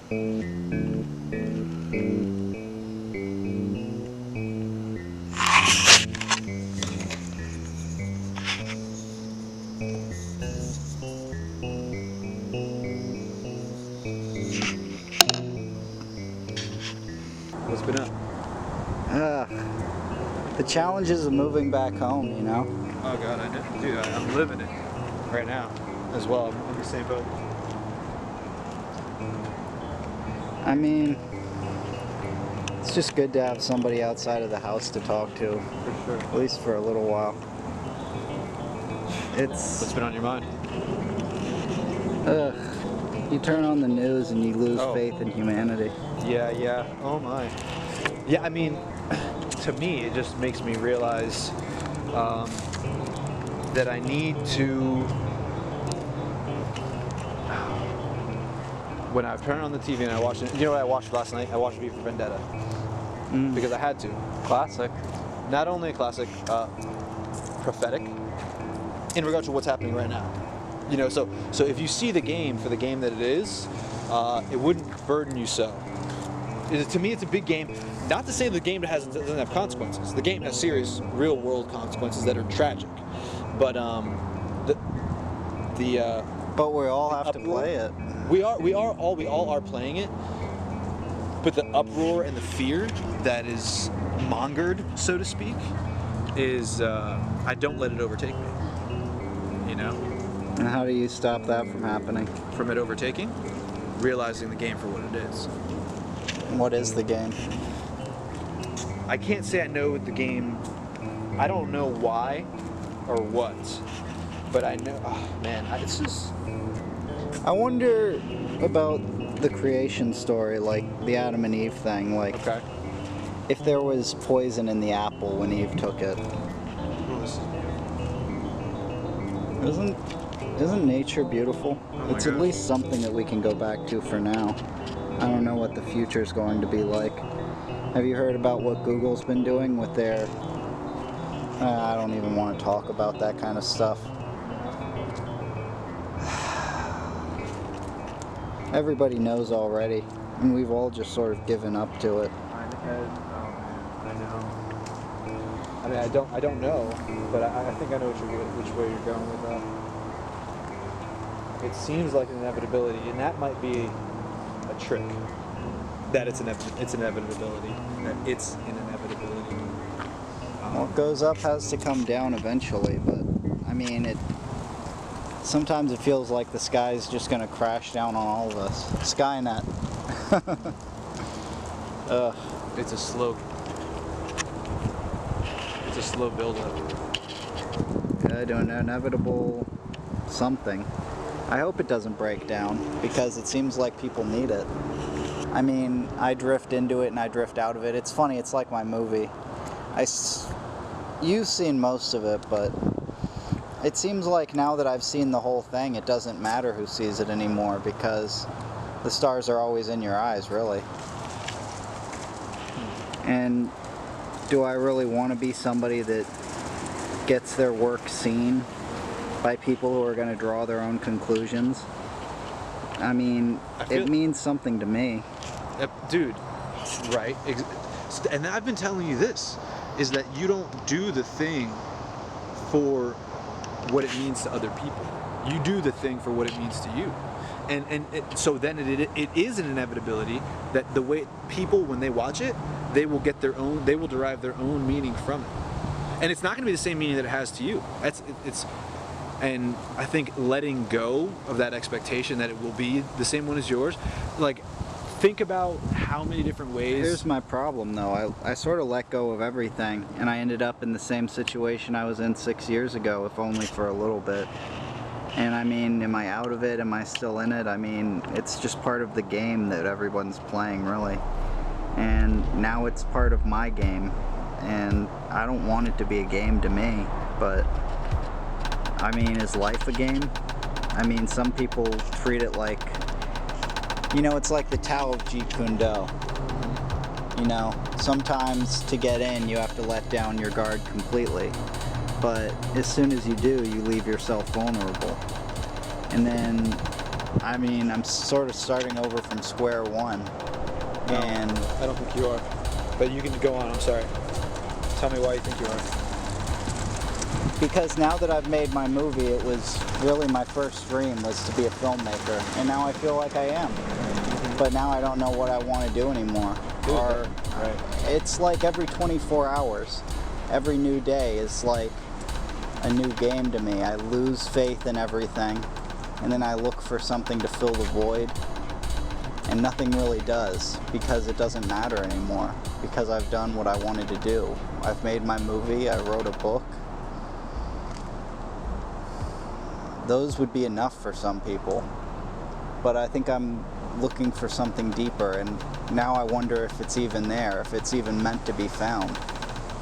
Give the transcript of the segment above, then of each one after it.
What's been up? The challenges of moving back home, you know? Oh God, I know. Dude, I'm living it right now as well. I'm in the same boat. I mean, it's just good to have somebody outside of the house to talk to, For sure. at least for a little while. What's been on your mind? You turn on the news and you lose Oh. faith in humanity. Yeah. Oh my. Yeah, I mean, to me, it just makes me realize that I need to. When I turn on the TV and I watch it, you know what I watched last night? I watched V for Vendetta because I had to. Classic. Not only a classic, prophetic in regard to what's happening right now. You know, so if you see the game for the game that it is, it wouldn't burden you so. To me, it's a big game. Not to say the game doesn't have consequences. The game has serious, real-world consequences that are tragic. But But we all have to uproar, play it. we all are playing it. But the uproar and the fear that is mongered, so to speak, is I don't let it overtake me. You know. And how do you stop that from happening? From it overtaking, realizing the game for what it is. What is the game? I can't say I know the game. I don't know why or what, but I know. Oh, man, it's just. I wonder about the creation story, like the Adam and Eve thing. Like, Okay. if there was poison in the apple when Eve took it, isn't nature beautiful? my It's at gosh. least something that we can go back to for now. I don't know what the future's going to be like. Have you heard about what Google's been doing with their... I don't even want to talk about that kind of stuff. Everybody knows already, and we've all just sort of given up to it. I know. I mean, I don't know, but I think I know which way you're going with that. It seems like an inevitability, and that might be a trick. That it's inevitability. That it's an inevitability. What goes up has to come down eventually, but I mean, sometimes it feels like the sky's just gonna crash down on all of us. Skynet. It's a slow build-up. I don't know, inevitable something. I hope it doesn't break down, because it seems like people need it. I mean, I drift into it and I drift out of it. It's funny, it's like my movie. You've seen most of it, but it seems like now that I've seen the whole thing, it doesn't matter who sees it anymore, because the stars are always in your eyes, really. And do I really want to be somebody that gets their work seen by people who are going to draw their own conclusions? I mean, it means something to me. Dude, right? And I've been telling you this, is that you don't do the thing for what it means to other people. You do the thing for what it means to you. So then it is an inevitability that the way people, when they watch it, they will derive their own meaning from it. And it's not going to be the same meaning that it has to you. And I think letting go of that expectation that it will be the same one as yours, like, think about how many different ways. Here's my problem, though. I sort of let go of everything, and I ended up in the same situation I was in 6 years ago, if only for a little bit. And I mean, am I out of it? Am I still in it? I mean, it's just part of the game that everyone's playing, really. And now it's part of my game, and I don't want it to be a game to me, but I mean, is life a game? I mean, some people treat it like, you know, it's like the Tao of Jeet Kune Do. You know, sometimes to get in, you have to let down your guard completely. But as soon as you do, you leave yourself vulnerable. And then I mean, I'm sort of starting over from square one. No, And I don't think you are. But you can go on, I'm sorry. Tell me why you think you are. because now that I've made my movie, it was really my first dream was to be a filmmaker. And now I feel like I am. But now I don't know what I want to do anymore. Or Right. it's like every 24 hours, every new day is like a new game to me. I lose faith in everything, and then I look for something to fill the void, and nothing really does, because it doesn't matter anymore, because I've done what I wanted to do. I've made my movie, I wrote a book. Those would be enough for some people, but I think I'm looking for something deeper, and now I wonder if it's even there, if it's even meant to be found.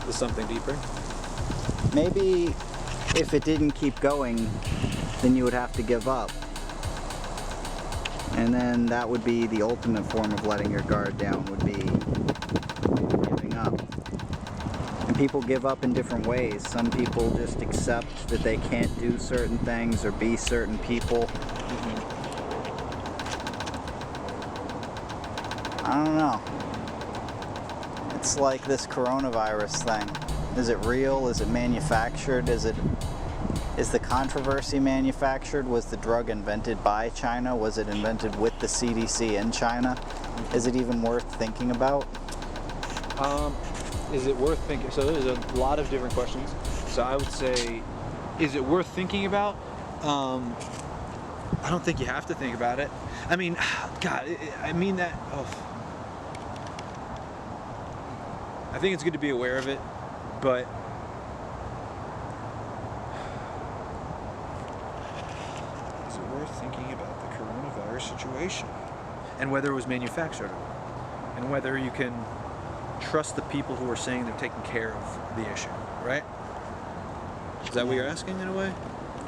Is something deeper? Maybe if it didn't keep going, then you would have to give up. And then that would be the ultimate form of letting your guard down, would be giving up. And people give up in different ways. Some people just accept that they can't do certain things or be certain people. I don't know. It's like this coronavirus thing. Is it real? Is it manufactured? Is the controversy manufactured? Was the drug invented by China? Was it invented with the CDC in China? Is it even worth thinking about? Is it worth thinking? So there's a lot of different questions. So I would say, is it worth thinking about? I don't think you have to think about it. I mean, God, I mean that. Oh. I think it's good to be aware of it, but is it worth thinking about the coronavirus situation and whether it was manufactured and whether you can trust the people who are saying they're taking care of the issue, right? Is that what you're asking in a way?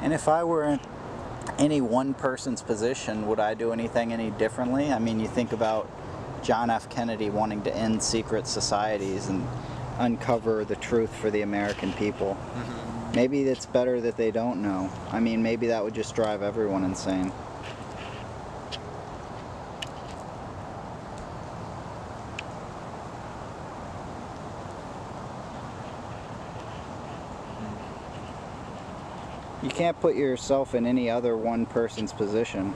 And if I were in any one person's position, would I do anything any differently? I mean, you think about John F. Kennedy wanting to end secret societies and uncover the truth for the American people. Maybe it's better that they don't know. I mean, maybe that would just drive everyone insane. You can't put yourself in any other one person's position,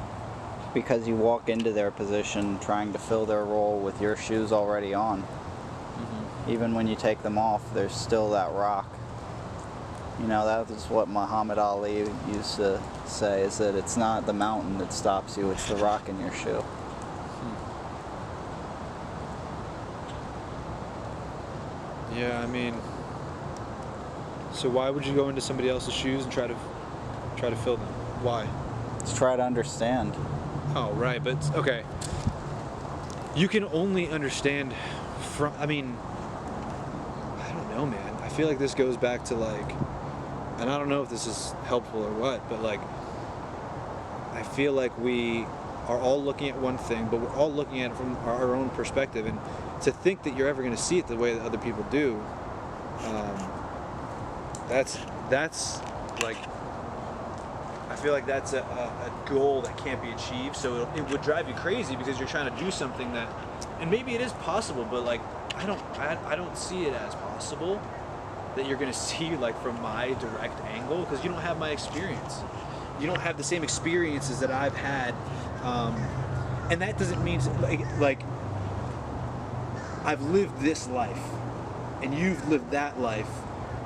because you walk into their position trying to fill their role with your shoes already on. Even when you take them off, there's still that rock. You know, that was what Muhammad Ali used to say, is that it's not the mountain that stops you, it's the rock in your shoe. Yeah, I mean, so why would you go into somebody else's shoes and try to fill them? Why? Let's try to understand. Oh, right, but okay. You can only understand from, I mean, I don't know, man. I feel like this goes back to like, and I don't know if this is helpful or what, but like, I feel like we are all looking at one thing, but we're all looking at it from our own perspective, and to think that you're ever going to see it the way that other people do, that's like, I feel like that's a goal that can't be achieved. So it would drive you crazy because you're trying to do something that, and maybe it is possible, but like I don't see it as possible that you're gonna see like from my direct angle, because you don't have my experience. You don't have the same experiences that I've had, and that doesn't mean like I've lived this life, and you've lived that life,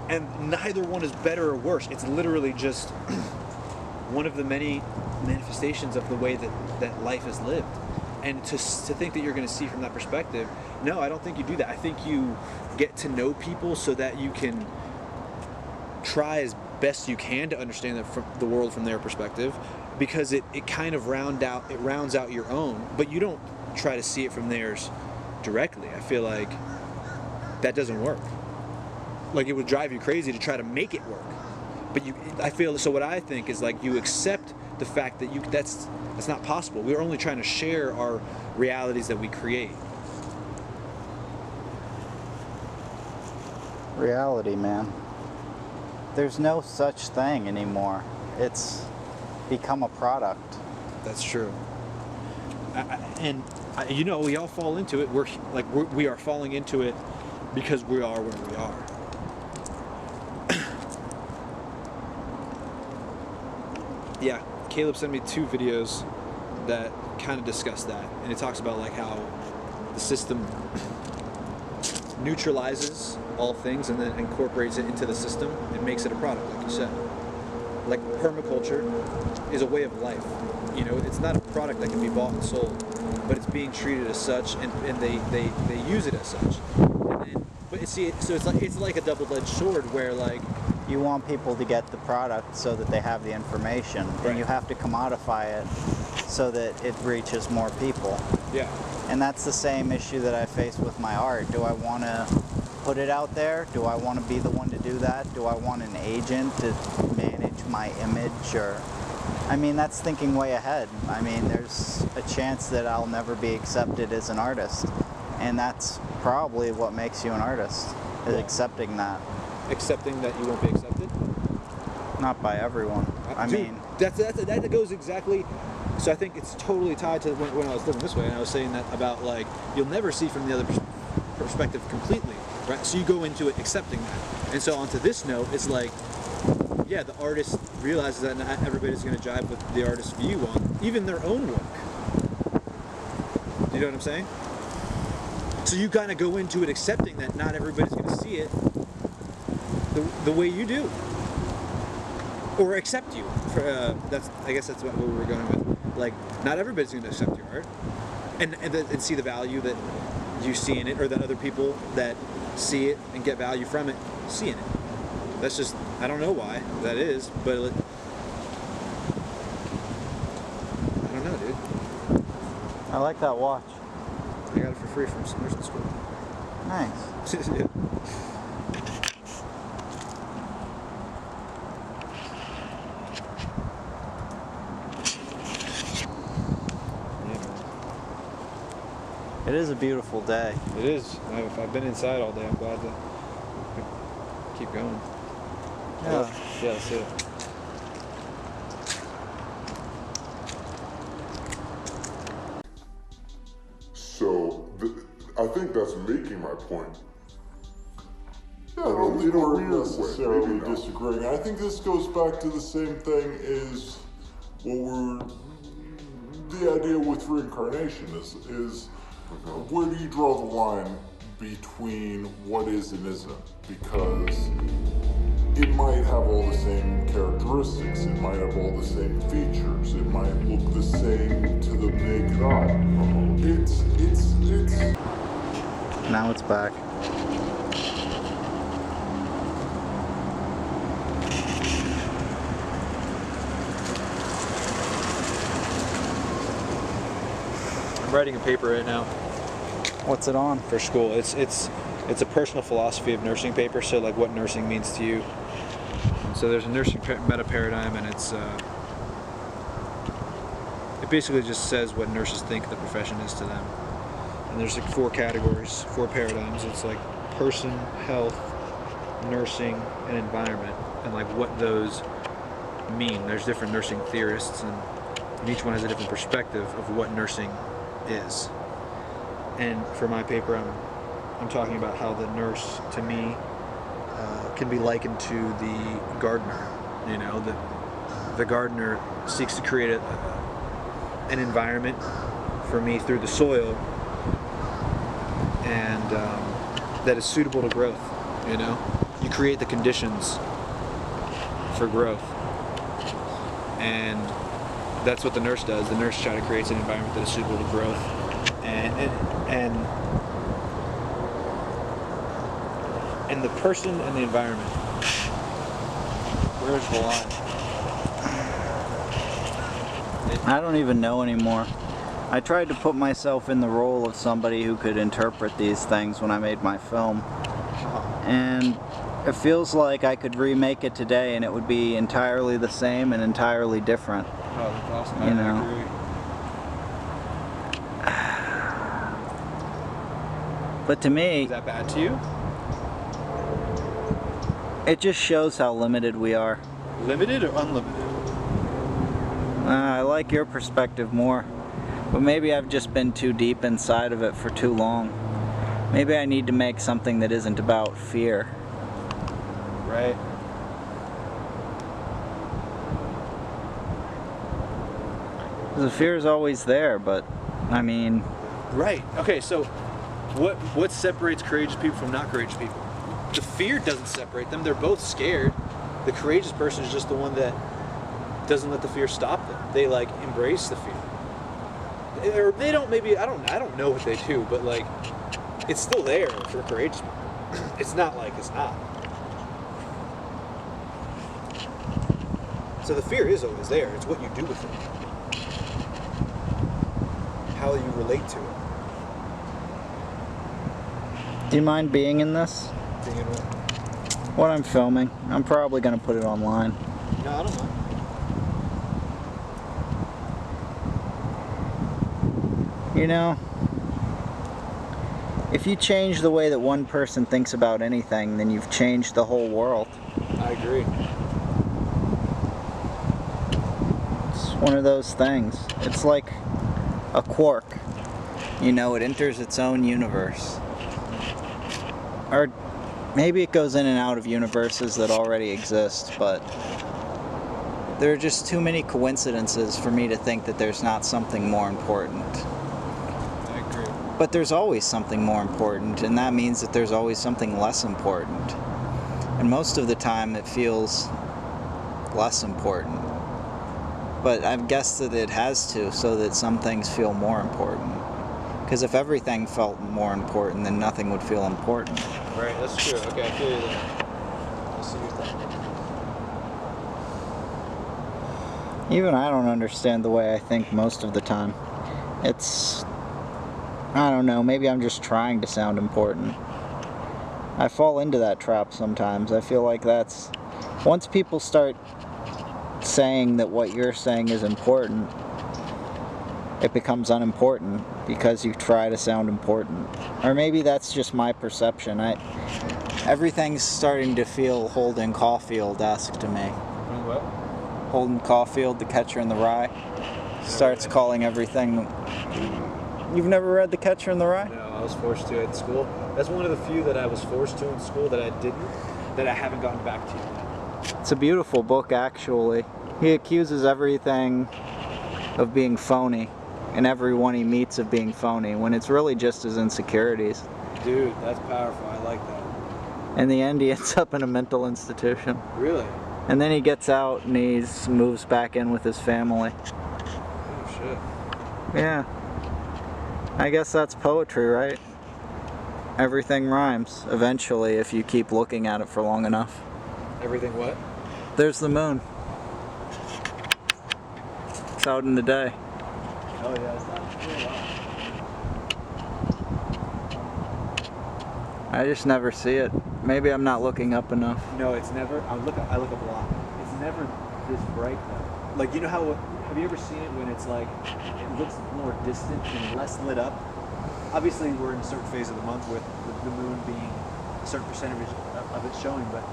and neither one is better or worse. It's literally just one of the many manifestations of the way that life is lived. And to think that you're going to see from that perspective, no, I don't think you do that. I think you get to know people so that you can try as best you can to understand the world from their perspective, because it kind of rounds out your own, but you don't try to see it from theirs directly. I feel like that doesn't work. Like, it would drive you crazy to try to make it work. But I feel, so what I think is like, you accept the fact that that's not possible. We're only trying to share our realities that we create. Reality, man. There's no such thing anymore. It's become a product. That's true. You know, we all fall into it. We are falling into it because we are where we are. Yeah, Caleb sent me 2 videos that kind of discuss that, and it talks about like how the system neutralizes all things and then incorporates it into the system and makes it a product, like you said. Like permaculture is a way of life. You know, it's not a product that can be bought and sold, but it's being treated as such, and they use it as such. And then, but see, so it's like a double-edged sword where like You want people to get the product so that they have the information, Right. and you have to commodify it so that it reaches more people. yeah. And that's the same issue that I face with my art. Do I want to put it out there? Do I want to be the one to do that? Do I want an agent to manage my image? Or, I mean, that's thinking way ahead. I mean, there's a chance that I'll never be accepted as an artist. And that's probably what makes you an artist, is Yeah. accepting that. Accepting that you won't be accepted. Not by everyone. I Dude, mean, that goes exactly. So I think it's totally tied to when I was living this way, and I was saying that about like you'll never see from the other perspective completely, right? So you go into it accepting that, and so onto this note, it's like, yeah, the artist realizes that not everybody's going to jive with the artist's view on even their own work. You know what I'm saying? So you kind of go into it accepting that not everybody's going to see it the way you do, or accept you. I guess that's what we were going with. Like, not everybody's going to accept your art, and see the value that you see in it, or that other people that see it and get value from it see in it. That's just, I don't know why that is, but I don't know, dude. I like that watch. I got it for free from nursing school. Nice. Yeah. It is a beautiful day. It is. I've been inside all day. I'm glad to keep going. Yeah. Yeah, that's it. So, I think that's making my point. Yeah, I don't think we're weird way, necessarily maybe not. disagreeing. I think this goes back to the same thing as the idea with reincarnation is where do you draw the line between what is and isn't? Because it might have all the same characteristics, it might have all the same features, it might look the same to the naked eye. It's Now it's back. I'm writing a paper right now What's it on? for school. It's a personal philosophy of nursing paper. So like what nursing means to you. So there's a nursing meta paradigm, and it basically just says what nurses think the profession is to them. And there's like 4 categories, 4 paradigms. It's like person, health, nursing, and environment, and like what those mean. There's different nursing theorists, and each one has a different perspective of what nursing is. And for my paper, I'm talking about how the nurse, to me, can be likened to the gardener. You know, the gardener seeks to create an environment for me through the soil, and that is suitable to growth. You know, you create the conditions for growth, and that's what the nurse does. The nurse tries to create an environment that is suitable to growth, and the person and the environment. Where's the line? I don't even know anymore. I tried to put myself in the role of somebody who could interpret these things when I made my film. And it feels like I could remake it today and it would be entirely the same and entirely different. Oh, that's awesome. You I know. agree. But to me, Is that bad to you? it just shows how limited we are. Limited or unlimited? I like your perspective more, but maybe I've just been too deep inside of it for too long. Maybe I need to make something that isn't about fear. Right. The fear is always there, but I mean, Right. Okay, so what separates courageous people from not courageous people? The fear doesn't separate them. They're both scared. The courageous person is just the one that doesn't let the fear stop them. They like embrace the fear. Or they don't, maybe I don't know what they do, but like it's still there for courageous people. It's not like it's not. So the fear is always there. It's what you do with it. How you relate to it. do you mind being in this? Being in what? What I'm filming. I'm probably going to put it online. No, I don't mind. You know, if you change the way that one person thinks about anything, then you've changed the whole world. I agree. It's one of those things. It's like a quark. You know, it enters its own universe. Or maybe it goes in and out of universes that already exist, but there are just too many coincidences for me to think that there's not something more important. I agree. But there's always something more important, and that means that there's always something less important. And most of the time it feels less important. But I've guessed that it has to, so that some things feel more important. Because if everything felt more important, then nothing would feel important. Right, that's true. Okay, I feel you there. I see your thing. Even I don't understand the way I think most of the time. It's, I don't know, maybe I'm just trying to sound important. I fall into that trap sometimes. I feel like that's, once people start saying that what you're saying is important, it becomes unimportant because you try to sound important. Or maybe that's just my perception. Everything's starting to feel Holden Caulfield-esque to me. What? Holden Caulfield, The Catcher in the Rye, starts calling everything... You've never read The Catcher in the Rye? No, I was forced to at school. That's one of the few that I was forced to in school that I didn't, that I haven't gotten back to yet. It's a beautiful book, actually. He accuses everything of being phony, and everyone he meets of being phony, when it's really just his insecurities. Dude, that's powerful. I like that. In the end, he ends up in a mental institution. Really? And then he gets out and he moves back in with his family. Oh, shit. Yeah. I guess that's poetry, right? Everything rhymes, eventually, if you keep looking at it for long enough. Everything what? There's the moon. It's out in the day. Oh, yeah, it's not really loud. I just never see it. Maybe I'm not looking up enough. No, it's never. I look up a lot. It's never this bright though. Like, you know how? Have you ever seen it when it's like it looks more distant and less lit up? Obviously, we're in a certain phase of the month with the moon being a certain percentage of it showing, but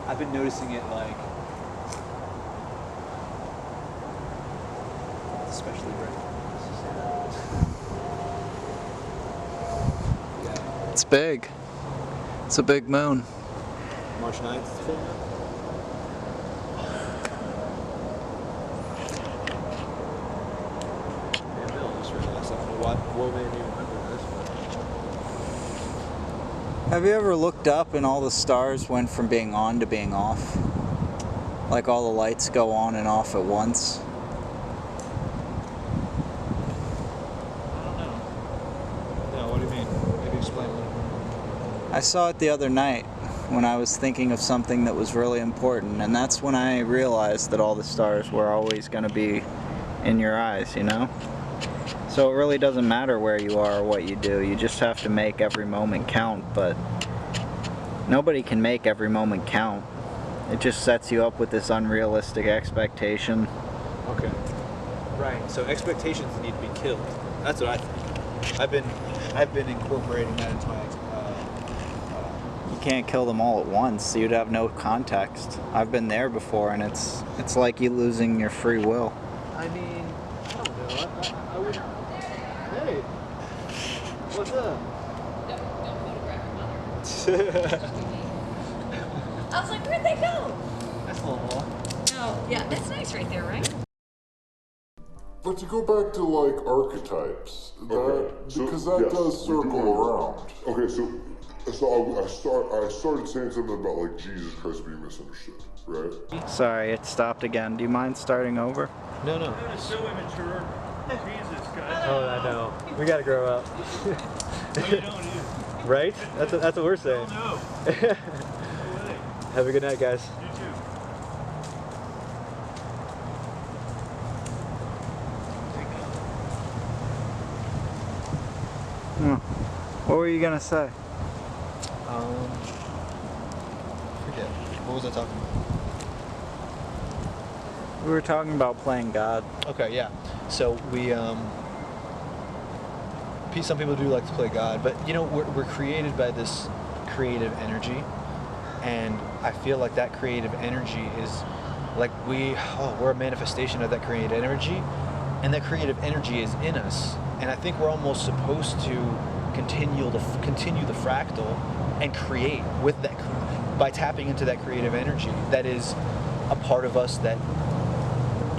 I've been noticing it like especially bright. Yeah. It's big. It's a big moon. March 9th, it's full moon. Yeah, Bill, just realized. I don't know what made me remember this, Have you ever looked up and all the stars went from being on to being off? Like all the lights go on and off at once? but I don't know. No, what do you mean? Maybe explain that. I saw it the other night when I was thinking of something that was really important, and that's when I realized that all the stars were always going to be in your eyes, you know? So it really doesn't matter where you are or what you do, you just have to make every moment count, but nobody can make every moment count. It just sets you up with this unrealistic expectation. Okay. Right. So expectations need to be killed. That's what I think. I've been incorporating that into my. You can't kill them all at once, you'd have no context. I've been there before, and it's like you losing your free will. I mean, I don't know. I would. Hey, what's up? Don't photograph your mother. I was like, where'd they go? That's a little more. Oh, yeah, that's nice right there, right? But to go back to like archetypes, Okay, so, because that yes, does we do circle want around. Okay, so I started saying something about like Jesus Christ being misunderstood, right? Sorry, it stopped again. Do you mind starting over? No, no. That is so immature. Jesus, guys. Oh, I know. We gotta grow up. No, you don't either. Right? That's what we're saying. No. Have a good night, guys. You too. What were you gonna say? Forget. What was I talking about? We were talking about playing God. Okay, yeah. So we, some people do like to play God, but you know, we're created by this creative energy, and I feel like that creative energy is like we're a manifestation of that creative energy, and that creative energy is in us, and I think we're almost supposed to continue the fractal and create with that by tapping into that creative energy that is a part of us, that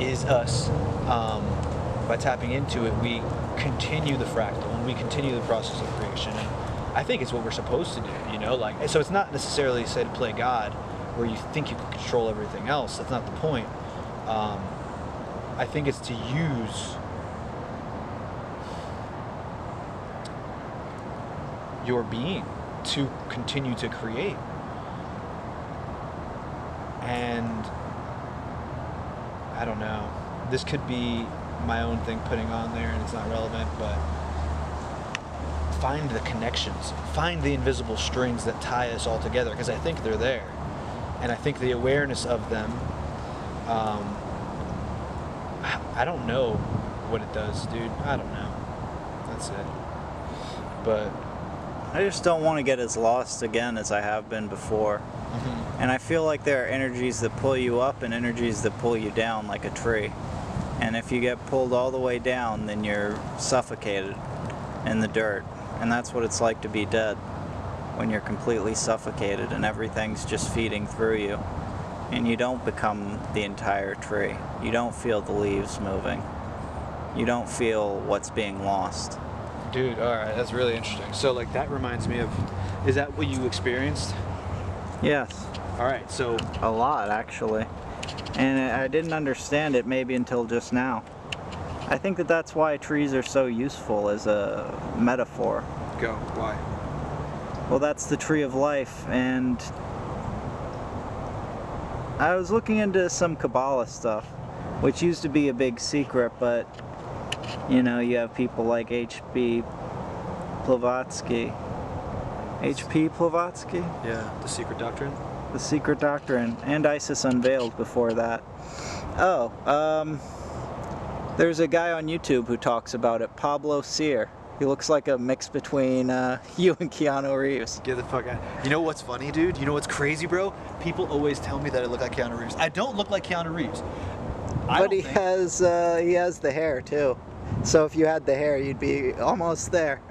is us. By tapping into it, we continue the fractal and we continue the process of creation. And I think it's what we're supposed to do, you know? Like, so it's not necessarily say to play God, where you think you can control everything else. That's not the point. I think it's to use your being to continue to create. And I don't know. This could be my own thing putting on there, and it's not relevant, but find the connections, find the invisible strings that tie us all together, because I think they're there, and I think the awareness of them, I don't know what it does, dude. I don't know. That's it. But I just don't want to get as lost again as I have been before. And I feel like there are energies that pull you up and energies that pull you down, like a tree. And if you get pulled all the way down, then you're suffocated in the dirt. And that's what it's like to be dead, when you're completely suffocated and everything's just feeding through you. And you don't become the entire tree. You don't feel the leaves moving. You don't feel what's being lost. dude, all right, that's really interesting. So like that reminds me of, is that what you experienced? Yes. All right, so A lot, actually. And I didn't understand it maybe until just now. I think that that's why trees are so useful as a metaphor. go. Why? Well, that's the tree of life, and I was looking into some Kabbalah stuff, which used to be a big secret, but you know, you have people like H.P. Blavatsky. H.P. Blavatsky? Yeah, the secret doctrine. The Secret Doctrine, and Isis Unveiled before that. Oh, there's a guy on YouTube who talks about it, Pablo Sear. He looks like a mix between you and Keanu Reeves. Get the fuck out. You know what's funny, dude? You know what's crazy, bro? People always tell me that I look like Keanu Reeves. I don't look like Keanu Reeves. But he has the hair too. So if you had the hair, you'd be almost there.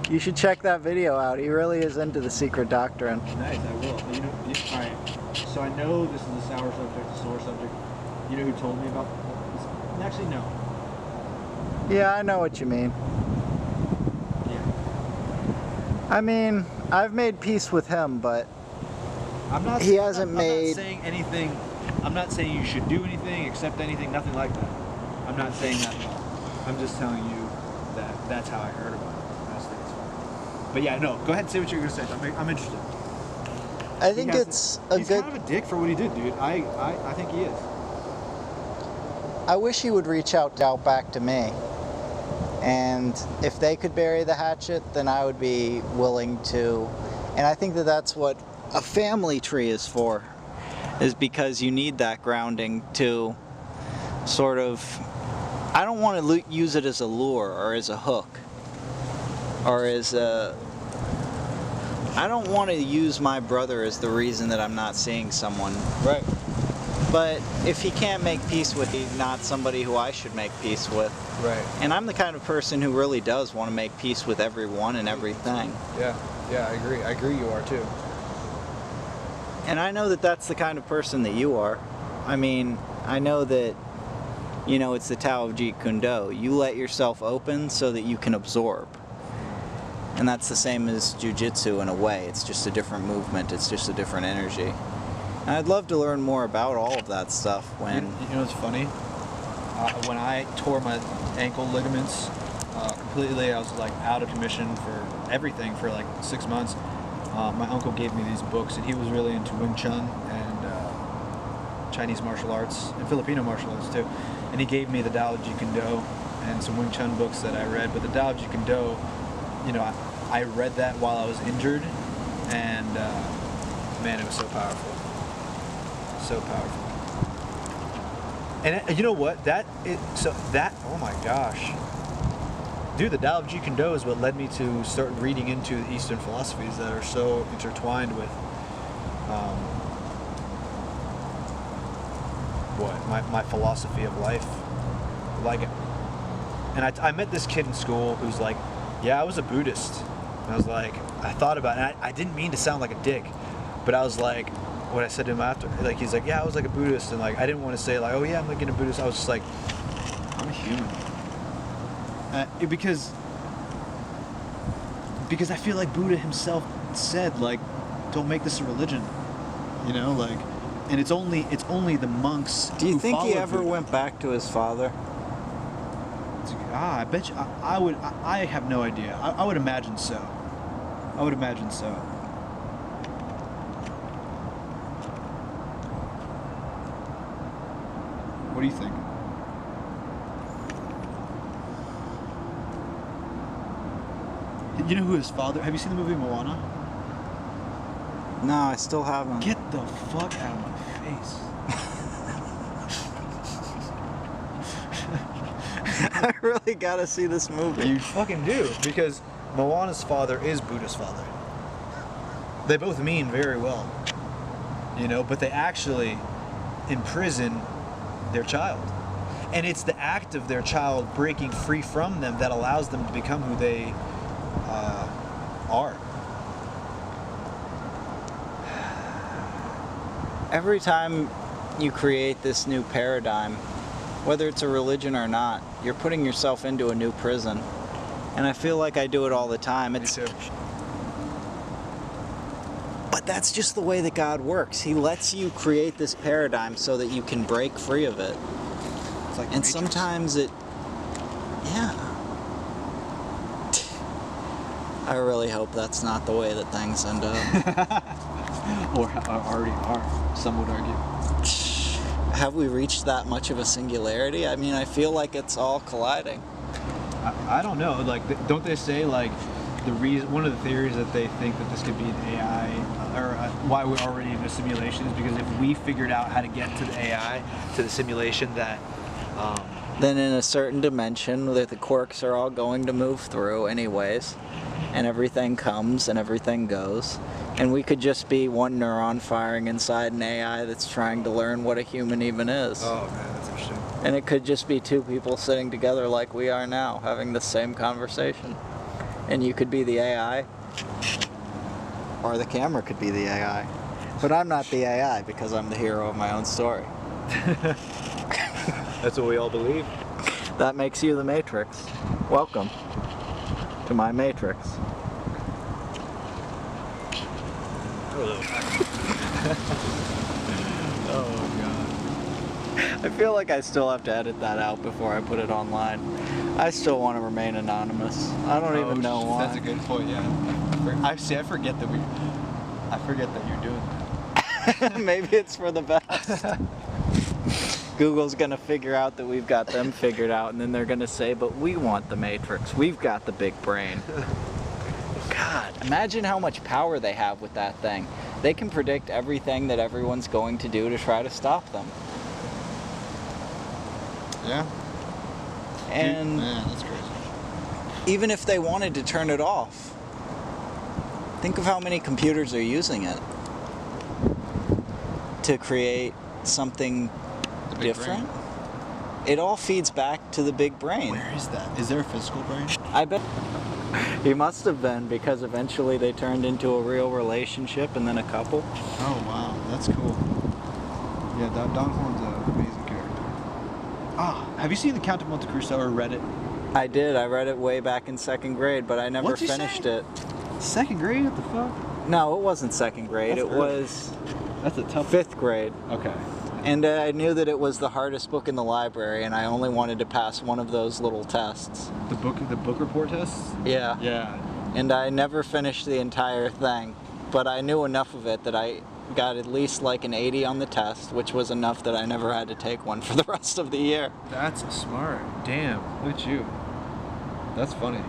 You should check that video out. He really is into the Secret Doctrine. Nice, I will. You know, all right. So I know this is a sour subject, a sore subject. You know who told me about this? Actually, no. Yeah, I know what you mean. Yeah. I mean, I've made peace with him, but I'm not. He hasn't I'm made- not saying anything. I'm not saying you should do anything, accept anything, nothing like that. I'm not saying that at all. I'm just telling you that that's how I heard about it. I just think it's funny. But yeah, no. Go ahead and say what you're gonna say. I'm interested. I think it's a He's good... kind of a dick for what he did, dude. I think he is. I wish he would reach out back to me. And if they could bury the hatchet, then I would be willing to. And I think that that's what a family tree is for, is because you need that grounding to sort of, I don't want to use it as a lure or as a hook or as a I don't want to use my brother as the reason that I'm not seeing someone. Right. But if he can't make peace with me, not somebody who I should make peace with. Right. And I'm the kind of person who really does want to make peace with everyone and everything. Yeah. Yeah, I agree. I agree you are too. And I know that that's the kind of person that you are. I mean, I know that, you know, it's the Tao of Jeet Kune Do. You let yourself open so that you can absorb. And that's the same as jiu-jitsu in a way. It's just a different movement. It's just a different energy. And I'd love to learn more about all of that stuff when... You know what's funny? When I tore my ankle ligaments completely, I was like out of commission for everything for like 6 months. My uncle gave me these books, and he was really into Wing Chun and Chinese martial arts and Filipino martial arts too. And he gave me the Tao of Jeet Kune Do and some Wing Chun books that I read. But the Tao of Jeet Kune Do, you know, I read that while I was injured, and man, it was so powerful. So powerful. And you know what? Oh my gosh. Dude, the Tao of Jeet Kune Do is what led me to start reading into the Eastern philosophies that are so intertwined with my philosophy of life. Like, and I met this kid in school who's like, yeah, I was a Buddhist. And I was like, I thought about it, and I didn't mean to sound like a dick, but I was like, what I said to him after, like, he's like, yeah, I was like a Buddhist, and like, I didn't want to say like, oh yeah, I'm like a Buddhist. I was just like, I'm a human. Because I feel like Buddha himself said, like, don't make this a religion, you know, like, and it's only the monks. Do you who think he followed ever Buddha. went back to his father? I bet you. I would. I have no idea. I would imagine so. I would imagine so. What do you think? You know who his father? Have you seen the movie Moana? No, I still haven't. Get the fuck out of my face. I really gotta see this movie. You fucking do, because Moana's father is Buddha's father. They both mean very well, you know, but they actually imprison their child. And it's the act of their child breaking free from them that allows them to become who they are. Every time you create this new paradigm, whether it's a religion or not, you're putting yourself into a new prison. And I feel like I do it all the time. Me too. But that's just the way that God works. He lets you create this paradigm so that you can break free of it. It's like And Matrix. sometimes it... Yeah. I really hope that's not the way that things end up. or already are, some would argue. Have we reached that much of a singularity? I mean, I feel like it's all colliding. I don't know. Like, don't they say like the reason? One of the theories that they think that this could be an AI, or why we're already in a simulation, is because if we figured out how to get to the AI, to the simulation, that Then in a certain dimension that the quirks are all going to move through anyways, and everything comes and everything goes, and we could just be one neuron firing inside an AI that's trying to learn what a human even is. oh man, that's interesting. And it could just be two people sitting together like we are now, having the same conversation. And you could be the AI, or the camera could be the AI. But I'm not the AI because I'm the hero of my own story. That's what we all believe. That makes you the Matrix. Welcome to my Matrix. Oh god. I feel like I still have to edit that out before I put it online. I still want to remain anonymous. I don't even know why. That's a good point. Yeah. I forget that you're doing that. Maybe it's for the best. Google's gonna figure out that we've got them figured out, and then they're gonna say, but we want the Matrix. We've got the big brain. God, imagine how much power they have with that thing. They can predict everything that everyone's going to do to try to stop them. Yeah. And man, that's crazy. even if they wanted to turn it off, Think of how many computers are using it to create something The big different. It all feeds back to the big brain. Where is that? Is there a physical brain? I bet he must have been, because eventually they turned into a real relationship and then a couple. Oh wow, that's cool. Yeah, Don Juan's an amazing character. Ah, have you seen The Count of Monte Cristo or read it? I did. I read it way back in 2nd grade, but I never What'd you finished say? it. 2nd grade? What the fuck? No, it wasn't 2nd grade. That's It early. was That's a tough. 5th grade. Okay. And I knew that it was the hardest book in the library, and I only wanted to pass one of those little tests. The book report tests? Yeah. Yeah. And I never finished the entire thing, but I knew enough of it that I got at least like an 80 on the test, which was enough that I never had to take one for the rest of the year. That's smart. Damn, look at you. That's funny.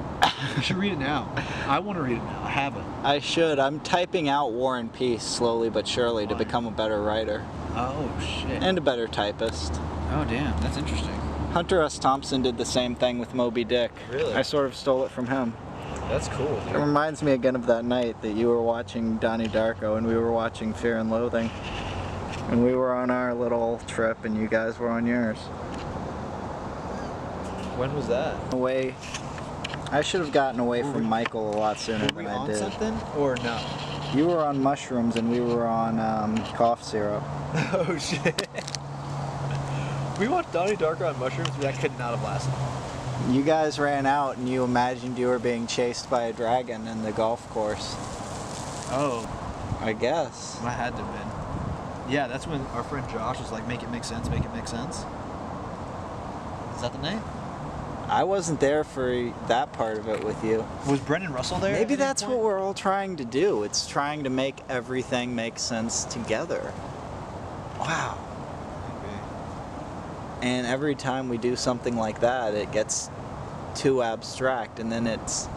You should read it now. I want to read it now. I haven't. I should. I'm typing out War and Peace slowly but surely to become a better writer Oh shit. and a better typist. Oh damn, that's interesting. Hunter S. Thompson did the same thing with Moby Dick. Really? I sort of stole it from him. That's cool. It reminds me again of that night that you were watching Donnie Darko and we were watching Fear and Loathing. And we were on our little trip and you guys were on yours. When was that? Away. I should have gotten away from Michael a lot sooner Were we than I on did. something or no? You were on mushrooms and we were on cough syrup. Oh shit. We watched Donnie Darko on mushrooms, but that could not have lasted. You guys ran out and you imagined you were being chased by a dragon in the golf course. Oh, I guess. I had to have been. Yeah, that's when our friend Josh was like, "Make it make sense, make it make sense." Is that the name? I wasn't there for that part of it with you. Was Brendan Russell there? Maybe at any that's point? what we're all trying to do. It's trying to make everything make sense together. Wow. Maybe. And every time we do something like that, it gets too abstract, and then it's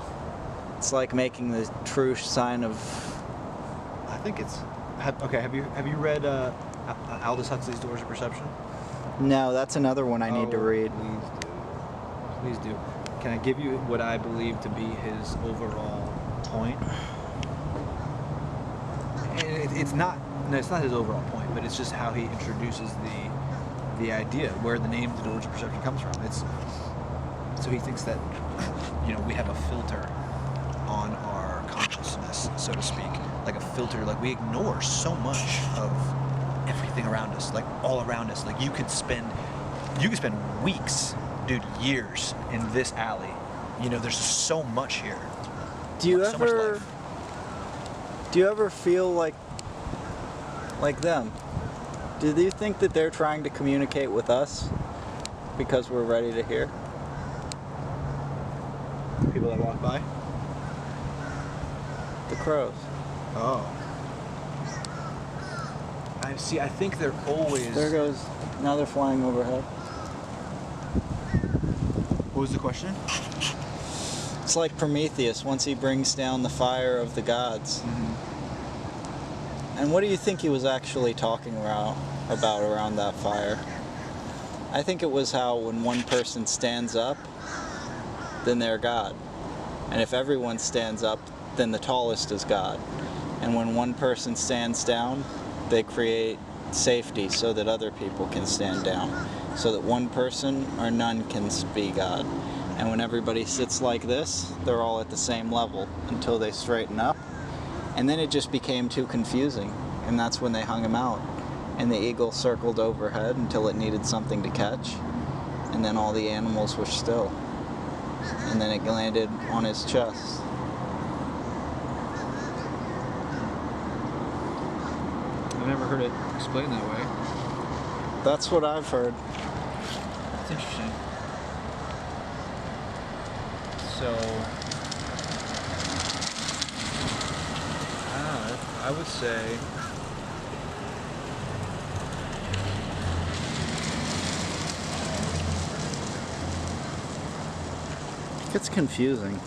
like making the true sign of. I think it's. Have you read Aldous Huxley's Doors of Perception? No, that's another one I need to read. Please do. Can I give you what I believe to be his overall point? And it's not his overall point, but it's just how he introduces the idea, where the name The Doors of Perception comes from. So he thinks that we have a filter on our consciousness, so to speak, like a filter. Like we ignore so much of everything around us, like all around us. Like you could spend weeks, dude, years in this alley. There's so much here. Do you So much ever life. feel like them? Do you think that they're trying to communicate with us because we're ready to hear? People that walk by. The crows. Oh. I think they're always. There goes. Now they're flying overhead. What was the question? It's like Prometheus once he brings down the fire of the gods. And what do you think he was actually talking about around that fire? I think it was how when one person stands up, then they're God. And if everyone stands up, then the tallest is God. And when one person stands down, they create safety so that other people can stand down. So that one person or none can be God. And when everybody sits like this, they're all at the same level until they straighten up. And then it just became too confusing. And that's when they hung him out. And the eagle circled overhead until it needed something to catch. And then all the animals were still. And then it landed on his chest. I never heard it explained that way. That's what I've heard. It's interesting. So, I would say. It's confusing.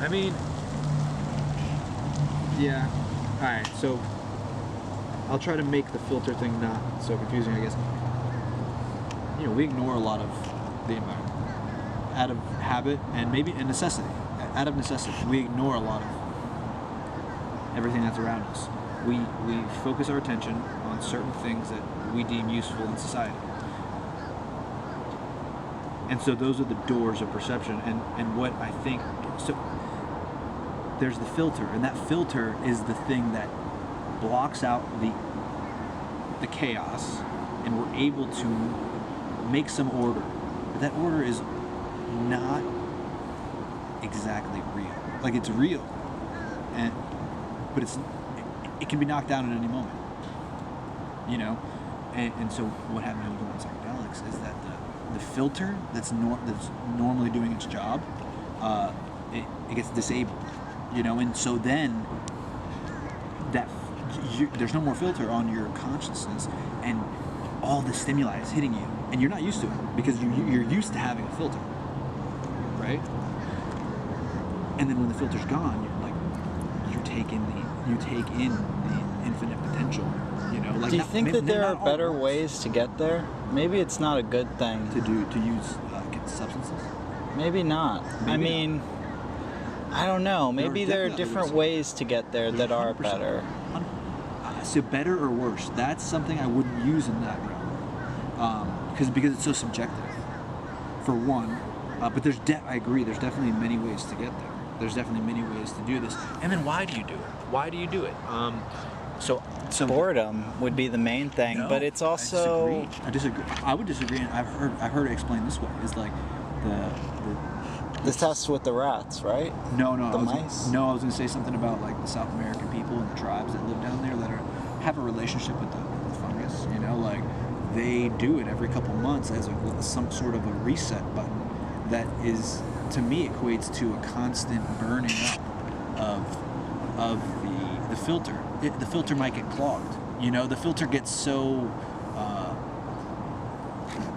I mean, yeah. All right. So, I'll try to make the filter thing not so confusing, I guess. We ignore a lot of the environment out of habit and maybe a necessity. Out of necessity, we ignore a lot of everything that's around us. We focus our attention on certain things that we deem useful in society. And so those are the doors of perception. And what I think, so there's the filter, and that filter is the thing that blocks out the chaos, and we're able to make some order. But that order is not exactly real. Like, it's real, but it can be knocked down at any moment. You know, and so what happens when we go on psychedelics is that the filter that's normally doing its job, it gets disabled. You know, and so then there's no more filter on your consciousness, and all the stimuli is hitting you, and you're not used to it because you're used to having a filter, right? And then when the filter's gone, you take in the infinite potential. You know, like, do you think that there are better ways to get there? Maybe it's not a good thing to use substances. Maybe not. I mean, I don't know. Maybe there are different ways to get there that are better. So better or worse? That's something I wouldn't use in that realm, because it's so subjective. For one, but I agree. There's definitely many ways to get there. There's definitely many ways to do this. And then why do you do it? Why do you do it? So boredom would be the main thing, no, but it's also. I disagree. I would disagree, and I've heard it explained this way: is like the test with the rats, right? No, the mice. I was gonna say something about like the South American people and the tribes that live down there that have a relationship with the fungus. You know, like they do it every couple months as some sort of a reset button that is, to me, equates to a constant burning up of the filter. The filter might get clogged. You know, the filter gets so.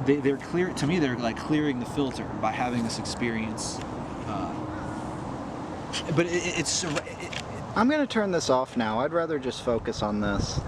They're clear. To me, they're like clearing the filter by having this experience. But it's. I'm gonna turn this off now. I'd rather just focus on this.